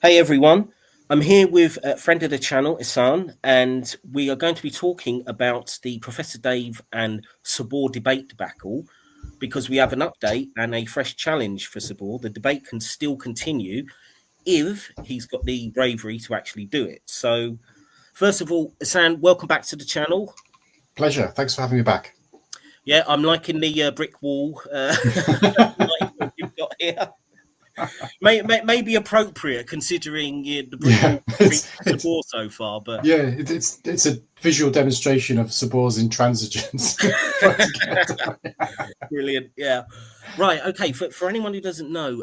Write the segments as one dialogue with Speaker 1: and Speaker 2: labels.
Speaker 1: Hey everyone, I'm here with a friend of the channel, Ihsaan, and we are going to be talking about the Professor Dave and Subboor debate debacle because we have an update and a fresh challenge for Subboor. The debate can still continue if he's got the bravery to actually do it. So, first of all, Ihsaan, welcome back to the channel.
Speaker 2: Pleasure. Thanks for having me back.
Speaker 1: Yeah, I'm liking the brick wall you've got here. May be appropriate considering the brick wall Subboor so far, but
Speaker 2: it's a visual demonstration of Subboor's intransigence.
Speaker 1: Brilliant, yeah. Right, okay. For anyone who doesn't know,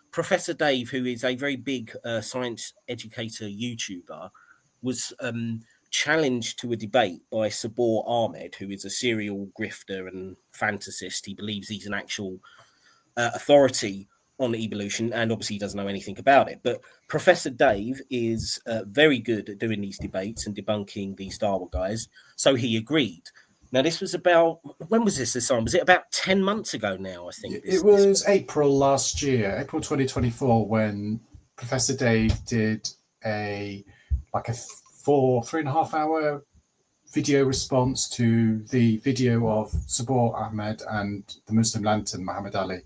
Speaker 1: Professor Dave, who is a very big science educator YouTuber, was challenged to a debate by Subboor Ahmed, who is a serial grifter and fantasist. He believes he's an actual authority on evolution, and obviously he doesn't know anything about it. But Professor Dave is very good at doing these debates and debunking these Star Wars guys, so he agreed. Now, this was about, when was this time? Was it about 10 month ago now, I think?
Speaker 2: It was April last year, April 2024, when Professor Dave did a 3.5 hour video response to the video of Subboor Ahmed and the Muslim lantern Muhammad Ali.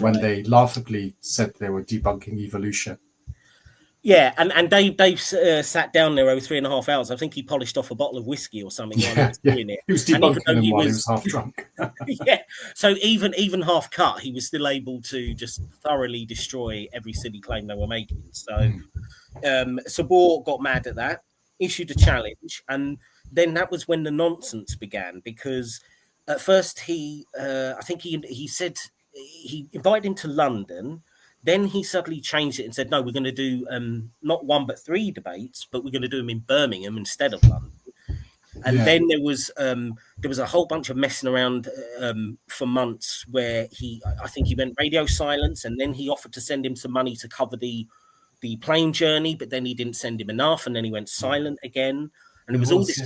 Speaker 2: When they laughably said they were debunking evolution.
Speaker 1: Yeah, and Dave sat down there over 3.5 hours. I think he polished off a bottle of whiskey or something while he was doing it.
Speaker 2: He was debunking them while he was half drunk.
Speaker 1: Yeah, so even half cut, he was still able to just thoroughly destroy every silly claim they were making. So Subboor got mad at that, issued a challenge, and then that was when the nonsense began, because at first I think he said he invited him to London. Then he suddenly changed it and said, no, we're going to do not one but 3 debates, but we're going to do them in Birmingham instead of London. And then there was a whole bunch of messing around for months where I think he went radio silence, and then he offered to send him some money to cover the plane journey, but then he didn't send him enough, and then he went silent again. And it was all this.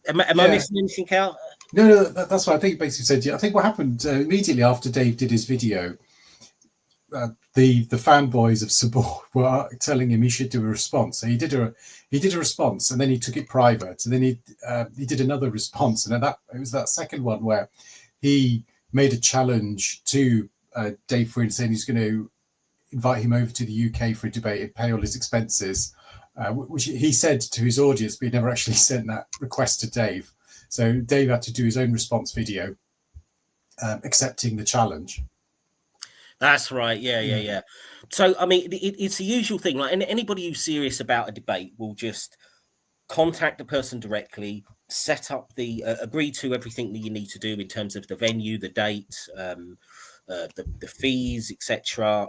Speaker 1: Am I missing anything out?
Speaker 2: No, that's what I think. Basically said. I think what happened immediately after Dave did his video, the fanboys of Subboor were telling him he should do a response. So he did a response, and then he took it private, and then he did another response, and then it was that second one where he made a challenge to Dave for saying he's going to invite him over to the UK for a debate and pay all his expenses, which he said to his audience, but he never actually sent that request to Dave. So Dave had to do his own response video, accepting the challenge.
Speaker 1: That's right. Yeah. So, I mean, it's the usual thing. Like, anybody who's serious about a debate will just contact the person directly, set up agree to everything that you need to do in terms of the venue, the date, the fees, etc.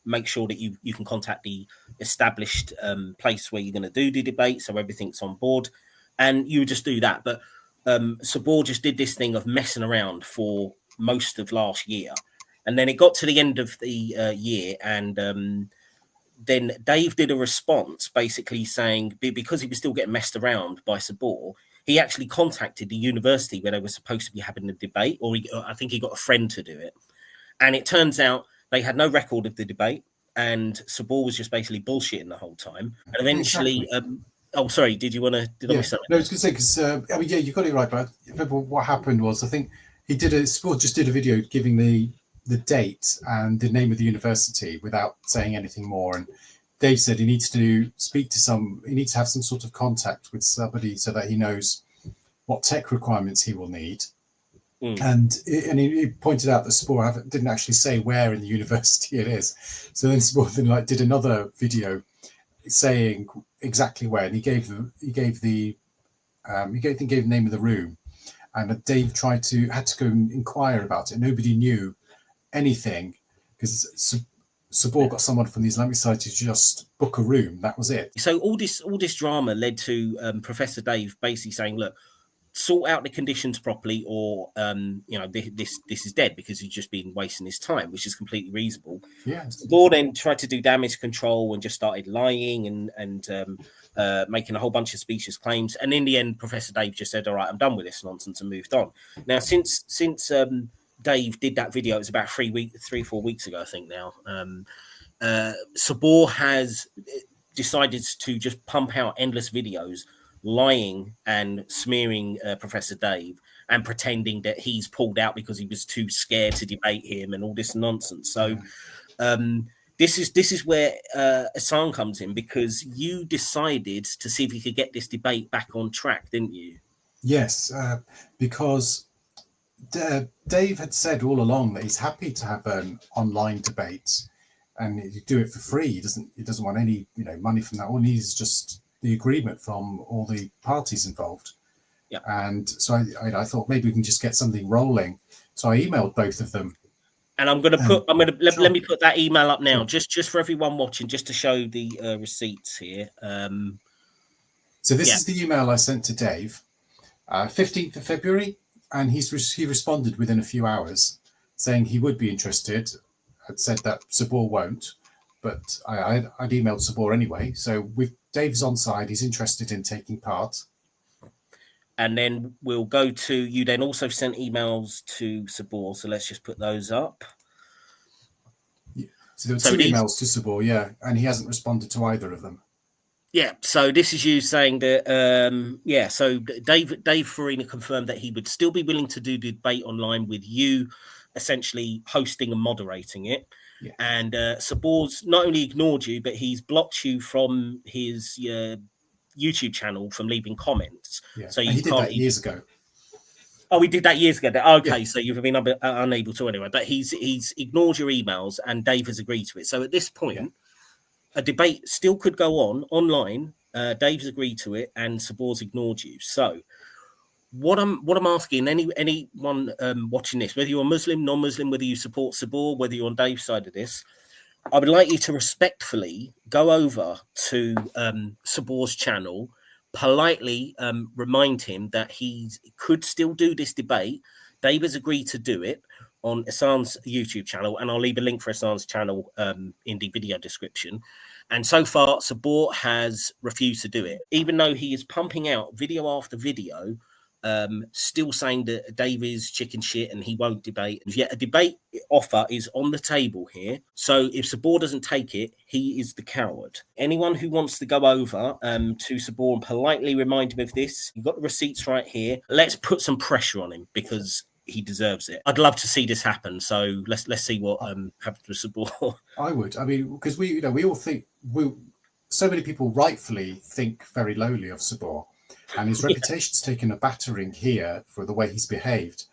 Speaker 1: Make sure that you can contact the established place where you're going to do the debate, so everything's on board, and you just do that. But Subboor just did this thing of messing around for most of last year, and then it got to the end of the year, and then Dave did a response basically saying, because he was still getting messed around by Subboor, he actually contacted the university where they were supposed to be having the debate, or I think he got a friend to do it. And it turns out they had no record of the debate, and Subboor was just basically bullshitting the whole time. And eventually, oh, sorry, did I miss something?
Speaker 2: No, I was going to say, because, you got it right, but I remember what happened was, I think Subboor just did a video giving the date and the name of the university without saying anything more. And Dave said he needs to have some sort of contact with somebody so that he knows what tech requirements he will need. And he pointed out that Subboor didn't actually say where in the university it is. So then Subboor then did another video saying exactly where, and he gave the name of the room, and Dave had to go and inquire about it. Nobody knew anything because Subboor got someone from the Islamic Society to just book a room. That was it.
Speaker 1: So all this drama led to Professor Dave basically saying, look, sort out the conditions properly, or this is dead, because he's just been wasting his time, which is completely reasonable. Subboor then tried to do damage control and just started lying and making a whole bunch of specious claims, and in the end Professor Dave just said, all right, I'm done with this nonsense, and moved on. Now since Dave did that video, it was about 3 or 4 weeks ago, I think now, Subboor has decided to just pump out endless videos lying and smearing Professor Dave and pretending that he's pulled out because he was too scared to debate him and all this nonsense. So this is where Ihsaan comes in, because you decided to see if you could get this debate back on track, didn't you?
Speaker 2: Yes, because Dave had said all along that he's happy to have an online debate, and he'd do it for free. He doesn't want any money from that. All he needs is just the agreement from all the parties involved.
Speaker 1: Yeah.
Speaker 2: And so I thought maybe we can just get something rolling. So I emailed both of them.
Speaker 1: And let me put that email up now, just for everyone watching, just to show the receipts here.
Speaker 2: So this is the email I sent to Dave, 15th of February, and he responded within a few hours saying he would be interested. I'd said that Subboor won't, but I'd emailed Subboor anyway. So with Dave's on side, he's interested in taking part.
Speaker 1: And then we'll go to, you then also sent emails to Subboor. So let's just put those up.
Speaker 2: Yeah. So there were two emails to Subboor, yeah, and he hasn't responded to either of them.
Speaker 1: Yeah, so this is you saying that, so Dave Farina confirmed that he would still be willing to do the debate online with you essentially hosting and moderating it.
Speaker 2: Yeah.
Speaker 1: And Subboor's not only ignored you, but he's blocked you from his YouTube channel from leaving comments.
Speaker 2: Yeah.
Speaker 1: So
Speaker 2: he did that years ago.
Speaker 1: Oh, we did that years ago. Okay, so you've been unable to anyway. But he's ignored your emails, and Dave has agreed to it. So at this point, a debate still could go on online. Dave's agreed to it, and Subboor's ignored you. So what I'm asking anyone watching this, whether you're Muslim, non-Muslim, whether you support Subboor, whether you're on Dave's side of this, I would like you to respectfully go over to Subboor's channel, politely remind him that he could still do this debate. Dave has agreed to do it on Ihsaan's YouTube channel, and I'll leave a link for Ihsaan's channel in the video description. And so far, Subboor has refused to do it, even though he is pumping out video after video, still saying that Dave is chicken shit and he won't debate. Yet a debate offer is on the table here. So if Subboor doesn't take it, he is the coward. Anyone who wants to go over to Subboor and politely remind him of this, you've got the receipts right here. Let's put some pressure on him, because he deserves it. I'd love to see this happen. So let's see what happens with Subboor.
Speaker 2: I would. I mean, because we all think so many people rightfully think very lowly of Subboor, and his reputation's taken a battering here for the way he's behaved.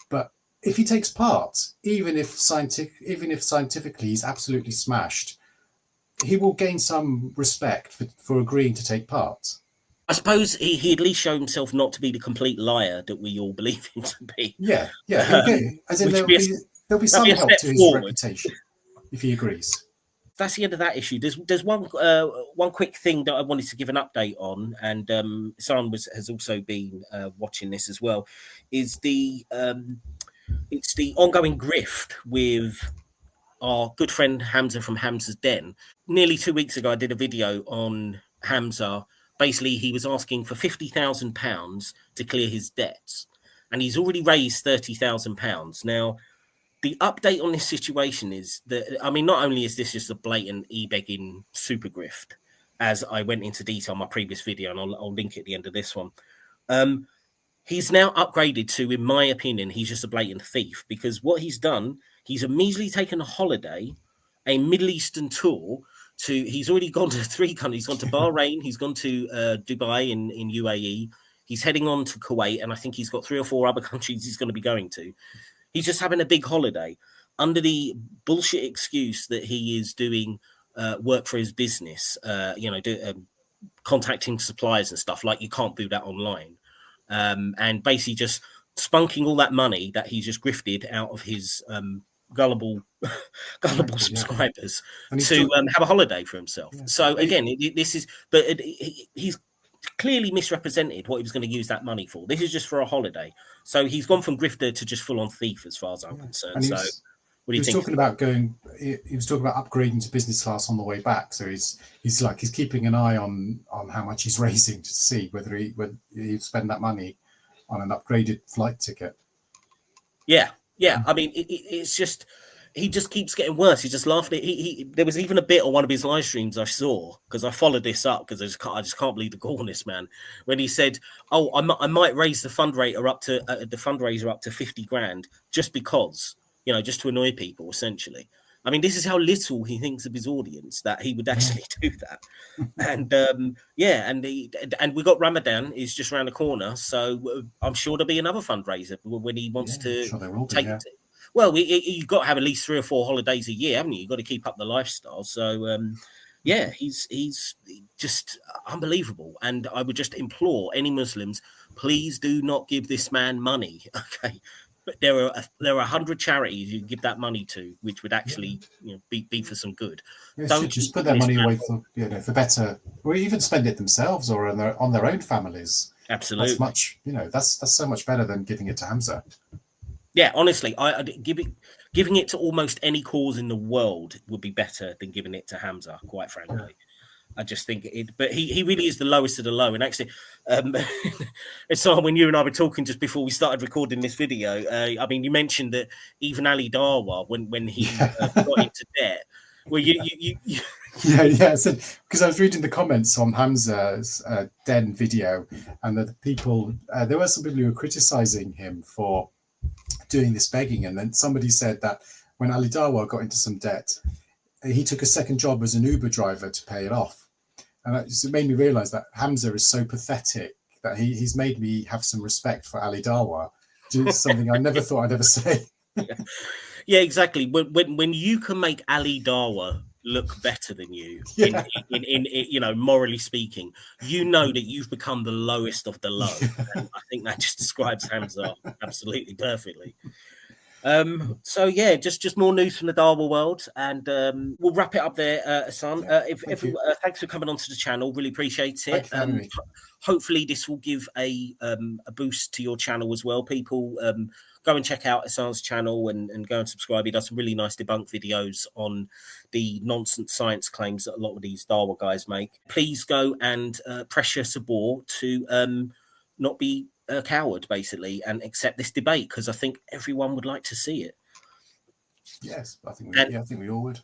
Speaker 2: But if he takes part, even if scientifically he's absolutely smashed, he will gain some respect for agreeing to take part.
Speaker 1: I suppose he at least showed himself not to be the complete liar that we all believe him to be.
Speaker 2: Yeah. As in there'll be some help to his reputation if he agrees.
Speaker 1: That's the end of that issue. There's one quick thing that I wanted to give an update on, and Ihsaan has also been watching this as well. Is it's the ongoing grift with our good friend Hamza from Hamza's Den. Nearly 2 weeks ago, I did a video on Hamza. Basically, he was asking for £50,000 to clear his debts, and he's already raised £30,000. Now, the update on this situation is that, I mean, not only is this just a blatant e-begging super grift, as I went into detail in my previous video, and I'll link at the end of this one. He's now upgraded to, in my opinion, he's just a blatant thief, because what he's done, he's immediately taken a holiday, a Middle Eastern tour. He's already gone to 3 countries. He's gone to Bahrain, he's gone to Dubai in UAE, he's heading on to Kuwait, and I think he's got 3 or 4 other countries he's going to be going to. He's just having a big holiday under the bullshit excuse that he is doing work for his business, contacting suppliers and stuff. Like, you can't do that online. And basically just spunking all that money that he's just grifted out of his gullible subscribers to have a holiday for himself. Yeah. So again, he's clearly misrepresented what he was going to use that money for. This is just for a holiday. So he's gone from grifter to just full-on thief, as far as I'm concerned. So what do you think?
Speaker 2: He was talking about upgrading to business class on the way back. So he's keeping an eye on how much he's raising to see whether he'd spend that money on an upgraded flight ticket.
Speaker 1: Yeah. I mean, it's just, he just keeps getting worse. He just laughed at there was even a bit on one of his live streams I saw, because I followed this up because I just can't believe the gallness, man. When he said, "Oh, I might raise the fundraiser up to 50 grand just because, just to annoy people, essentially." I mean, this is how little he thinks of his audience, that he would actually do that. And and we got Ramadan is just around the corner, so I'm sure there'll be another fundraiser when he wants to
Speaker 2: sure there will be,
Speaker 1: take.
Speaker 2: yeah.
Speaker 1: Well, you've got to have at least 3 or 4 holidays a year, haven't you? You've got to keep up the lifestyle. So, he's just unbelievable. And I would just implore any Muslims, please do not give this man money. Okay, but there are 100 charities you can give that money to, which would actually be for some good.
Speaker 2: They
Speaker 1: Don't
Speaker 2: should just put their money away for for better, or even spend it themselves or on their own families.
Speaker 1: Absolutely,
Speaker 2: that's much that's so much better than giving it to Hamza.
Speaker 1: Yeah, honestly, giving it to almost any cause in the world would be better than giving it to Hamza, quite frankly. Yeah. I just think but he really is the lowest of the low. And actually, it's when you and I were talking just before we started recording this video. I mean, you mentioned that even Ali Darwa, when he got into debt, well,
Speaker 2: yeah. So because I was reading the comments on Hamza's Den video, and the people, there were some people who were criticizing him for doing this begging, and then somebody said that when Ali Darwa got into some debt, he took a second job as an Uber driver to pay it off. And that just made me realize that Hamza is so pathetic that he's made me have some respect for Ali Darwa. Something I never thought I'd ever say.
Speaker 1: Yeah, exactly. When you can make Ali Darwa look better than you, in morally speaking, that you've become the lowest of the low. And I think that just describes Hamza absolutely perfectly. So yeah, just more news from the Darwa world, and we'll wrap it up there, Ihsaan. Thanks for coming onto the channel. Really appreciate it. Hopefully this will give a boost to your channel as well. People, go and check out Ihsaan's channel and go and subscribe. He does some really nice debunk videos on the nonsense science claims that a lot of these Darwa guys make. Please go and pressure Subboor to not be a coward, basically, and accept this debate, because I think everyone would like to see it.
Speaker 2: Yes, I think we all would.